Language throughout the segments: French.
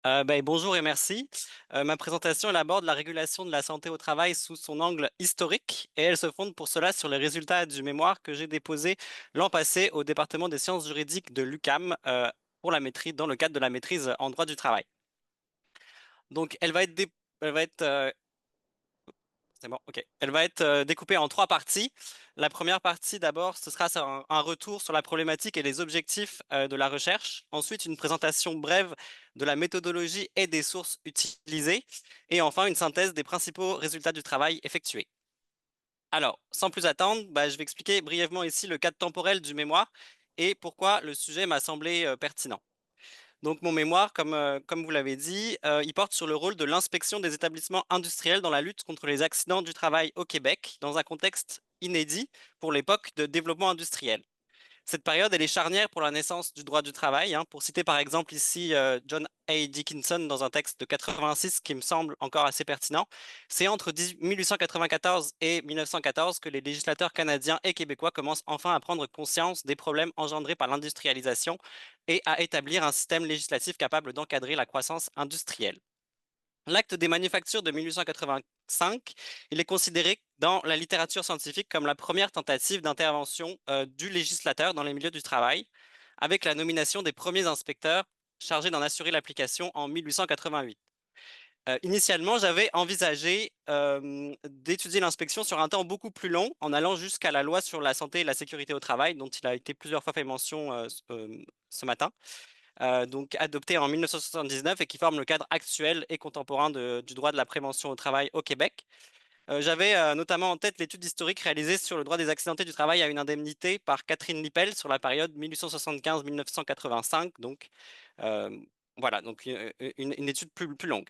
Bonjour et merci. Ma présentation elle aborde la régulation de la santé au travail sous son angle historique et elle se fonde pour cela sur les résultats du mémoire que j'ai déposé l'an passé au département des sciences juridiques de l'UQAM pour la maîtrise, dans le cadre de la maîtrise en droit du travail. Donc elle va être c'est bon, ok. Elle va être découpée en trois parties. La première partie, d'abord, ce sera sur un retour sur la problématique et les objectifs de la recherche. Ensuite, une présentation brève de la méthodologie et des sources utilisées. Et enfin, une synthèse des principaux résultats du travail effectué. Alors, sans plus attendre, je vais expliquer brièvement ici le cadre temporel du mémoire et pourquoi le sujet m'a semblé pertinent. Donc mon mémoire, comme vous l'avez dit, il porte sur le rôle de l'inspection des établissements industriels dans la lutte contre les accidents du travail au Québec, dans un contexte inédit pour l'époque de développement industriel. Cette période, elle est charnière pour la naissance du droit du travail, hein. Pour citer par exemple ici John A. Dickinson dans un texte de 86 qui me semble encore assez pertinent, c'est entre 1894 et 1914 que les législateurs canadiens et québécois commencent enfin à prendre conscience des problèmes engendrés par l'industrialisation et à établir un système législatif capable d'encadrer la croissance industrielle. L'acte des manufactures de 1885, il est considéré dans la littérature scientifique comme la première tentative d'intervention du législateur dans les milieux du travail, avec la nomination des premiers inspecteurs chargés d'en assurer l'application en 1888. Initialement, j'avais envisagé d'étudier l'inspection sur un temps beaucoup plus long, en allant jusqu'à la loi sur la santé et la sécurité au travail, dont il a été plusieurs fois fait mention ce matin, donc adopté en 1979 et qui forme le cadre actuel et contemporain du droit de la prévention au travail au Québec. J'avais notamment en tête l'étude historique réalisée sur le droit des accidentés du travail à une indemnité par Catherine Lippel sur la période 1875-1985. Donc euh, voilà, donc une étude plus longue.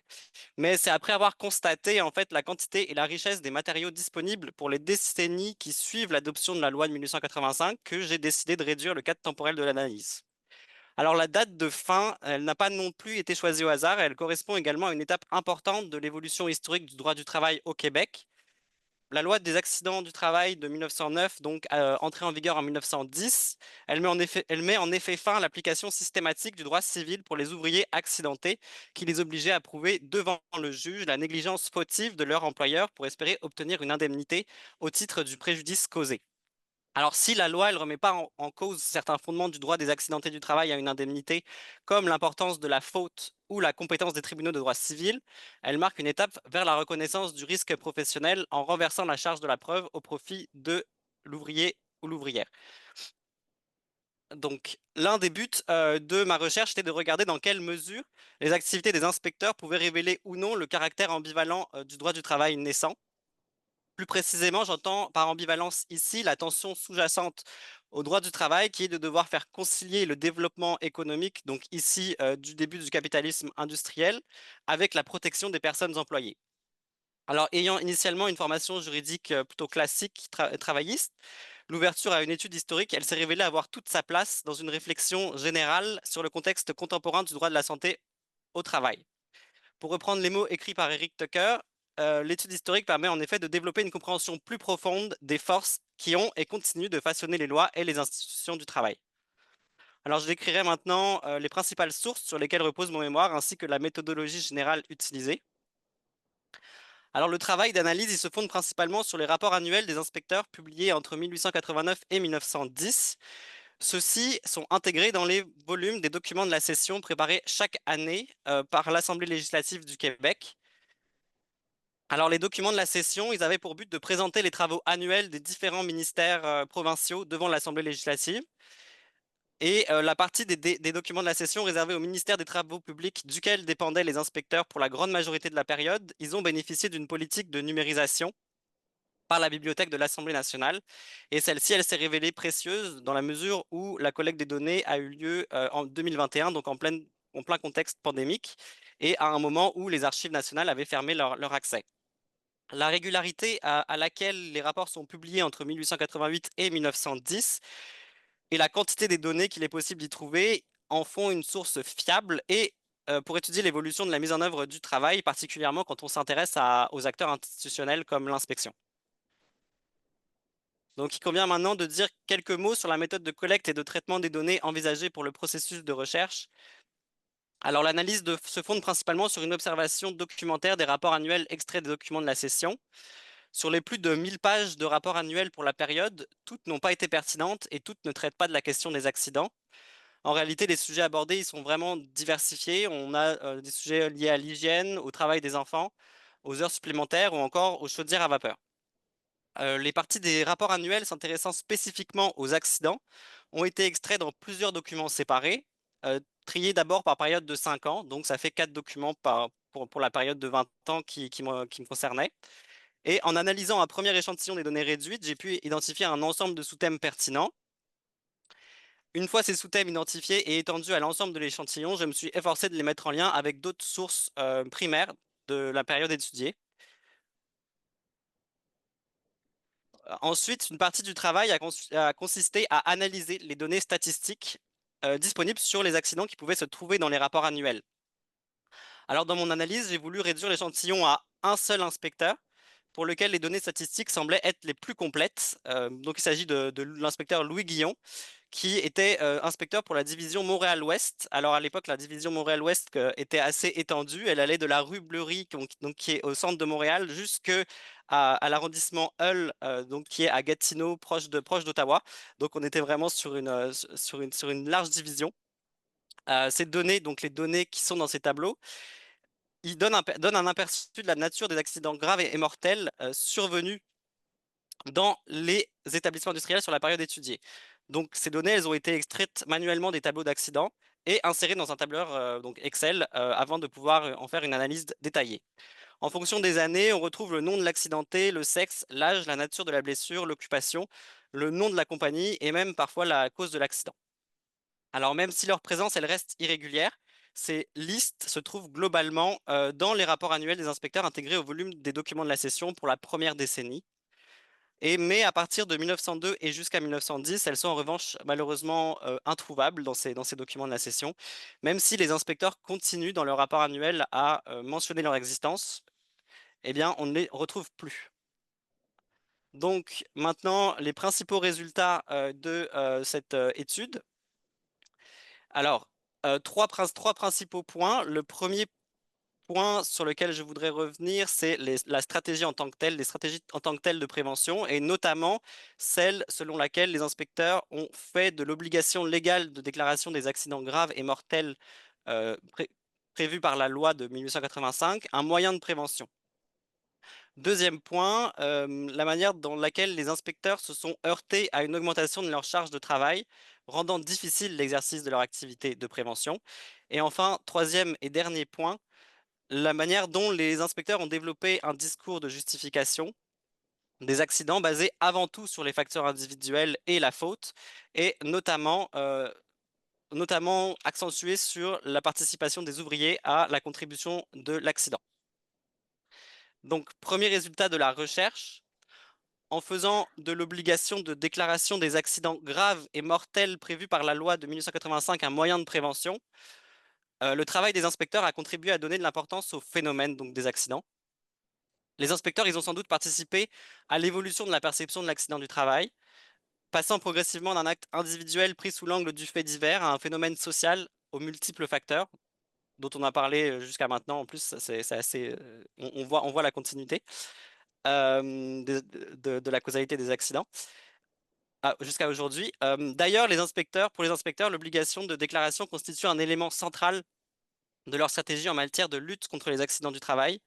Mais c'est après avoir constaté en fait la quantité et la richesse des matériaux disponibles pour les décennies qui suivent l'adoption de la loi de 1885 que j'ai décidé de réduire le cadre temporel de l'analyse. Alors la date de fin, elle n'a pas non plus été choisie au hasard, elle correspond également à une étape importante de l'évolution historique du droit du travail au Québec. La loi des accidents du travail de 1909, donc entrée en vigueur en 1910, elle met en effet fin à l'application systématique du droit civil pour les ouvriers accidentés, qui les obligeait à prouver devant le juge la négligence fautive de leur employeur pour espérer obtenir une indemnité au titre du préjudice causé. Alors, si la loi, elle remet pas en cause certains fondements du droit des accidentés du travail à une indemnité, comme l'importance de la faute ou la compétence des tribunaux de droit civil, elle marque une étape vers la reconnaissance du risque professionnel en renversant la charge de la preuve au profit de l'ouvrier ou l'ouvrière. Donc, l'un des buts de ma recherche était de regarder dans quelle mesure les activités des inspecteurs pouvaient révéler ou non le caractère ambivalent du droit du travail naissant. Plus précisément, j'entends par ambivalence ici la tension sous-jacente au droit du travail qui est de devoir faire concilier le développement économique, donc ici du début du capitalisme industriel, avec la protection des personnes employées. Alors, ayant initialement une formation juridique plutôt classique travailliste, l'ouverture à une étude historique, elle s'est révélée avoir toute sa place dans une réflexion générale sur le contexte contemporain du droit de la santé au travail. Pour reprendre les mots écrits par Eric Tucker, l'étude historique permet en effet de développer une compréhension plus profonde des forces qui ont et continuent de façonner les lois et les institutions du travail. Alors, je décrirai maintenant les principales sources sur lesquelles repose mon mémoire ainsi que la méthodologie générale utilisée. Alors, le travail d'analyse, il se fonde principalement sur les rapports annuels des inspecteurs publiés entre 1889 et 1910. Ceux-ci sont intégrés dans les volumes des documents de la session préparés chaque année par l'Assemblée législative du Québec. Alors, les documents de la session, ils avaient pour but de présenter les travaux annuels des différents ministères provinciaux devant l'Assemblée législative. Et la partie des documents de la session réservée au ministère des Travaux publics, duquel dépendaient les inspecteurs pour la grande majorité de la période, ils ont bénéficié d'une politique de numérisation par la bibliothèque de l'Assemblée nationale. Et celle-ci, elle s'est révélée précieuse dans la mesure où la collecte des données a eu lieu en 2021, donc en plein contexte pandémique, et à un moment où les archives nationales avaient fermé leur accès. La régularité à laquelle les rapports sont publiés entre 1888 et 1910 et la quantité des données qu'il est possible d'y trouver en font une source fiable et pour étudier l'évolution de la mise en œuvre du travail, particulièrement quand on s'intéresse aux acteurs institutionnels comme l'inspection. Donc, il convient maintenant de dire quelques mots sur la méthode de collecte et de traitement des données envisagée pour le processus de recherche. Alors l'analyse se fonde principalement sur une observation documentaire des rapports annuels extraits des documents de la session. Sur les plus de 1000 pages de rapports annuels pour la période, toutes n'ont pas été pertinentes et toutes ne traitent pas de la question des accidents. En réalité, les sujets abordés, ils sont vraiment diversifiés. On a des sujets liés à l'hygiène, au travail des enfants, aux heures supplémentaires ou encore aux chaudières à vapeur. Les parties des rapports annuels s'intéressant spécifiquement aux accidents ont été extraits dans plusieurs documents séparés, triés d'abord par période de 5 ans, donc ça fait 4 documents pour la période de 20 ans qui me concernait. Et en analysant un premier échantillon des données réduites, j'ai pu identifier un ensemble de sous-thèmes pertinents. Une fois ces sous-thèmes identifiés et étendus à l'ensemble de l'échantillon, je me suis efforcé de les mettre en lien avec d'autres sources primaires de la période étudiée. Ensuite, une partie du travail a consisté à analyser les données statistiques disponibles sur les accidents qui pouvaient se trouver dans les rapports annuels. Alors, dans mon analyse, j'ai voulu réduire l'échantillon à un seul inspecteur pour lequel les données statistiques semblaient être les plus complètes. Donc, il s'agit de l'inspecteur Louis Guillon, qui était inspecteur pour la division Montréal-Ouest. Alors à l'époque, la division Montréal-Ouest était assez étendue. Elle allait de la rue Bleury, donc, qui est au centre de Montréal, à l'arrondissement Hull, donc qui est à Gatineau, proche d'Ottawa. Donc on était vraiment sur une large division. Ces données, donc les données qui sont dans ces tableaux, ils donnent un aperçu de la nature des accidents graves et mortels survenus dans les établissements industriels sur la période étudiée. Donc, ces données, elles ont été extraites manuellement des tableaux d'accidents et insérées dans un tableur donc Excel avant de pouvoir en faire une analyse détaillée. En fonction des années, on retrouve le nom de l'accidenté, le sexe, l'âge, la nature de la blessure, l'occupation, le nom de la compagnie et même parfois la cause de l'accident. Alors, même si leur présence, elle reste irrégulière, ces listes se trouvent globalement dans les rapports annuels des inspecteurs intégrés au volume des documents de la session pour la première décennie. Mais à partir de 1902 et jusqu'à 1910, elles sont en revanche malheureusement introuvables dans ces documents de la session, même si les inspecteurs continuent dans leur rapport annuel à mentionner leur existence, eh bien on ne les retrouve plus. Donc maintenant, les principaux résultats de cette étude. Alors, trois principaux points. Le premier point sur lequel je voudrais revenir, c'est la stratégie en tant que telle, les stratégies en tant que telles de prévention, et notamment celle selon laquelle les inspecteurs ont fait de l'obligation légale de déclaration des accidents graves et mortels euh, pré- prévue par la loi de 1885 un moyen de prévention. Deuxième point, la manière dans laquelle les inspecteurs se sont heurtés à une augmentation de leur charge de travail, rendant difficile l'exercice de leur activité de prévention. Et enfin, troisième et dernier point, la manière dont les inspecteurs ont développé un discours de justification des accidents basé avant tout sur les facteurs individuels et la faute, et notamment accentué sur la participation des ouvriers à la contribution de l'accident. Donc, premier résultat de la recherche, en faisant de l'obligation de déclaration des accidents graves et mortels prévus par la loi de 1985 un moyen de prévention, le travail des inspecteurs a contribué à donner de l'importance au phénomène donc, des accidents. Les inspecteurs, ils ont sans doute participé à l'évolution de la perception de l'accident du travail, passant progressivement d'un acte individuel pris sous l'angle du fait divers à un phénomène social aux multiples facteurs, dont on a parlé jusqu'à maintenant. En plus, c'est assez, on voit la continuité de la causalité des accidents jusqu'à aujourd'hui. D'ailleurs, pour les inspecteurs, l'obligation de déclaration constitue un élément central de leur stratégie en matière de lutte contre les accidents du travail.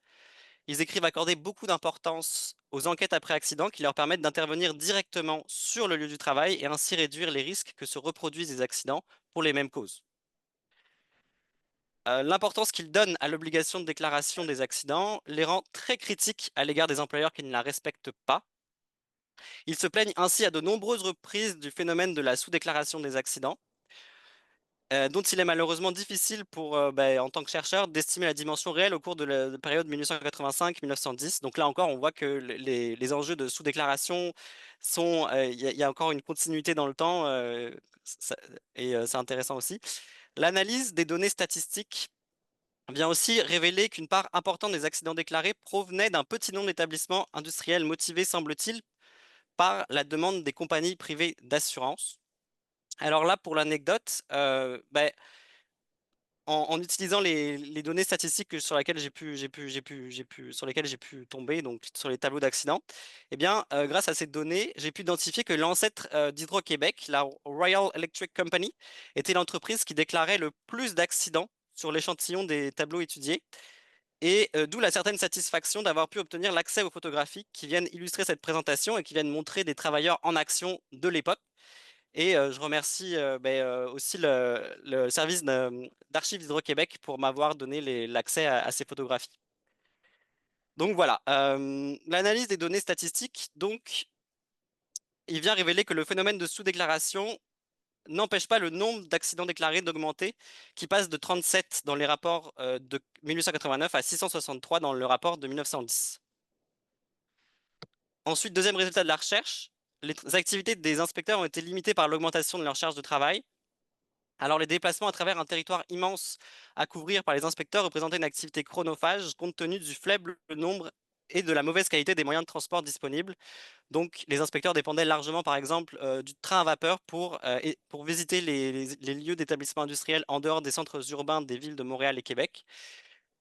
Ils écrivent accorder beaucoup d'importance aux enquêtes après accident qui leur permettent d'intervenir directement sur le lieu du travail et ainsi réduire les risques que se reproduisent des accidents pour les mêmes causes. L'importance qu'ils donnent à l'obligation de déclaration des accidents les rend très critiques à l'égard des employeurs qui ne la respectent pas. Ils se plaignent ainsi à de nombreuses reprises du phénomène de la sous-déclaration des accidents, dont il est malheureusement difficile en tant que chercheur, d'estimer la dimension réelle au cours de la période 1985-1910. Donc là encore, on voit que les enjeux de sous-déclaration il y a encore une continuité dans le temps, ça- et c'est intéressant aussi. L'analyse des données statistiques vient aussi révéler qu'une part importante des accidents déclarés provenait d'un petit nombre d'établissements industriels motivés, semble-t-il, par la demande des compagnies privées d'assurance. Alors là, pour l'anecdote, en utilisant les données statistiques sur lesquelles sur lesquelles j'ai pu tomber, donc sur les tableaux d'accidents, eh bien, grâce à ces données, j'ai pu identifier que l'ancêtre d'Hydro-Québec, la Royal Electric Company, était l'entreprise qui déclarait le plus d'accidents sur l'échantillon des tableaux étudiés, et d'où la certaine satisfaction d'avoir pu obtenir l'accès aux photographies qui viennent illustrer cette présentation et qui viennent montrer des travailleurs en action de l'époque. Et je remercie aussi le service d'archives d'Hydro-Québec pour m'avoir donné l'accès à ces photographies. Donc voilà, l'analyse des données statistiques, donc, il vient révéler que le phénomène de sous-déclaration n'empêche pas le nombre d'accidents déclarés d'augmenter, qui passe de 37 dans les rapports de 1889 à 663 dans le rapport de 1910. Ensuite, deuxième résultat de la recherche, les activités des inspecteurs ont été limitées par l'augmentation de leur charge de travail. Alors, les déplacements à travers un territoire immense à couvrir par les inspecteurs représentaient une activité chronophage compte tenu du faible nombre et de la mauvaise qualité des moyens de transport disponibles. Donc, les inspecteurs dépendaient largement, par exemple, du train à vapeur pour visiter les lieux d'établissement industriel en dehors des centres urbains des villes de Montréal et Québec,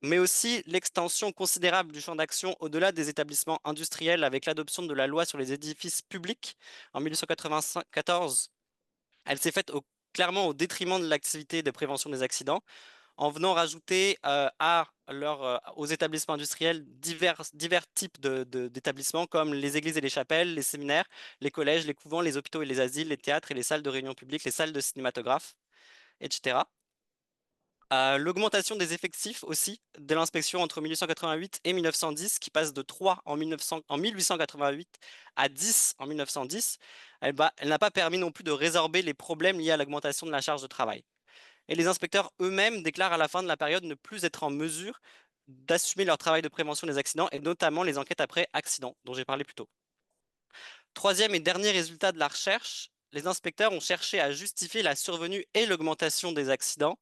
mais aussi l'extension considérable du champ d'action au-delà des établissements industriels avec l'adoption de la loi sur les édifices publics en 1894. Elle s'est faite clairement au détriment de l'activité de prévention des accidents, en venant rajouter aux établissements industriels divers types d'établissements comme les églises et les chapelles, les séminaires, les collèges, les couvents, les hôpitaux et les asiles, les théâtres et les salles de réunion publiques, les salles de cinématographe, etc. L'augmentation des effectifs aussi de l'inspection entre 1888 et 1910, qui passe de 3 en 1888 à 10 en 1910, elle n'a pas permis non plus de résorber les problèmes liés à l'augmentation de la charge de travail. Et les inspecteurs eux-mêmes déclarent à la fin de la période ne plus être en mesure d'assumer leur travail de prévention des accidents et notamment les enquêtes après accident, dont j'ai parlé plus tôt. Troisième et dernier résultat de la recherche, les inspecteurs ont cherché à justifier la survenue et l'augmentation des accidents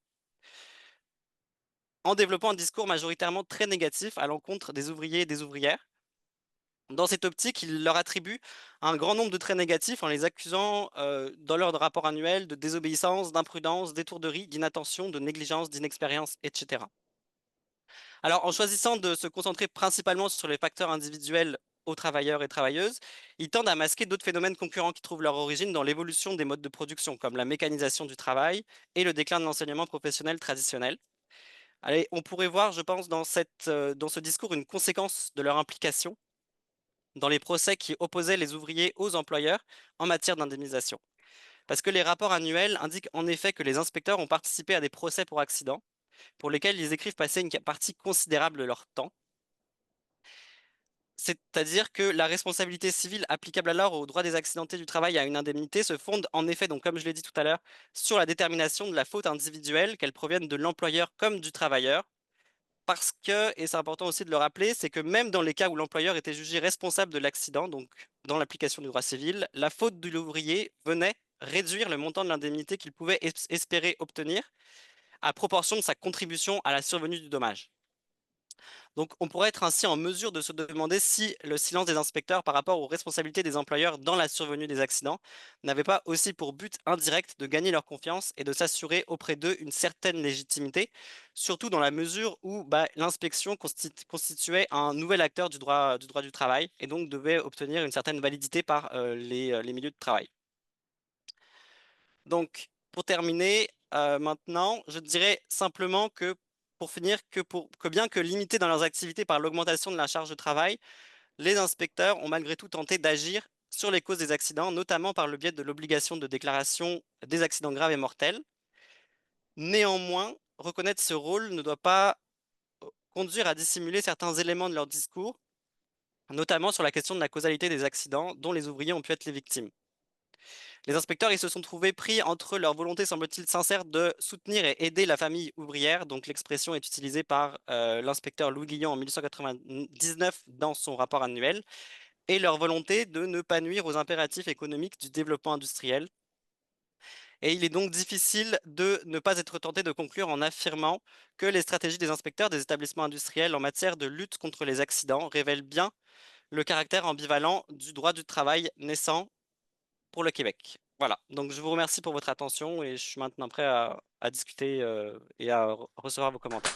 en développant un discours majoritairement très négatif à l'encontre des ouvriers et des ouvrières. Dans cette optique, ils leur attribuent un grand nombre de traits négatifs en les accusant, dans leur rapport annuel, de désobéissance, d'imprudence, d'étourderie, d'inattention, de négligence, d'inexpérience, etc. Alors, en choisissant de se concentrer principalement sur les facteurs individuels aux travailleurs et travailleuses, ils tendent à masquer d'autres phénomènes concurrents qui trouvent leur origine dans l'évolution des modes de production, comme la mécanisation du travail et le déclin de l'enseignement professionnel traditionnel. Allez, on pourrait voir, je pense, dans ce discours une conséquence de leur implication dans les procès qui opposaient les ouvriers aux employeurs en matière d'indemnisation. Parce que les rapports annuels indiquent en effet que les inspecteurs ont participé à des procès pour accidents, pour lesquels ils écrivent passer une partie considérable de leur temps. C'est-à-dire que la responsabilité civile applicable alors au droit des accidentés du travail à une indemnité se fonde en effet, donc comme je l'ai dit tout à l'heure, sur la détermination de la faute individuelle, qu'elle provienne de l'employeur comme du travailleur. Parce que, et c'est important aussi de le rappeler, c'est que même dans les cas où l'employeur était jugé responsable de l'accident, donc dans l'application du droit civil, la faute de l'ouvrier venait réduire le montant de l'indemnité qu'il pouvait espérer obtenir à proportion de sa contribution à la survenue du dommage. Donc on pourrait être ainsi en mesure de se demander si le silence des inspecteurs par rapport aux responsabilités des employeurs dans la survenue des accidents n'avait pas aussi pour but indirect de gagner leur confiance et de s'assurer auprès d'eux une certaine légitimité, surtout dans la mesure où l'inspection constituait un nouvel acteur du droit du travail et donc devait obtenir une certaine validité par les milieux de travail. Donc, pour terminer, maintenant, je dirais simplement que, pour finir, que bien que limités dans leurs activités par l'augmentation de la charge de travail, les inspecteurs ont malgré tout tenté d'agir sur les causes des accidents, notamment par le biais de l'obligation de déclaration des accidents graves et mortels. Néanmoins, reconnaître ce rôle ne doit pas conduire à dissimuler certains éléments de leur discours, notamment sur la question de la causalité des accidents dont les ouvriers ont pu être les victimes. Les inspecteurs, ils se sont trouvés pris entre leur volonté, semble-t-il, sincère de soutenir et aider la famille ouvrière. Donc l'expression est utilisée par l'inspecteur Louis Guillon en 1899 dans son rapport annuel, et leur volonté de ne pas nuire aux impératifs économiques du développement industriel. Et il est donc difficile de ne pas être tenté de conclure en affirmant que les stratégies des inspecteurs des établissements industriels en matière de lutte contre les accidents révèlent bien le caractère ambivalent du droit du travail naissant pour le Québec. Voilà, donc je vous remercie pour votre attention et je suis maintenant prêt à discuter et à recevoir vos commentaires.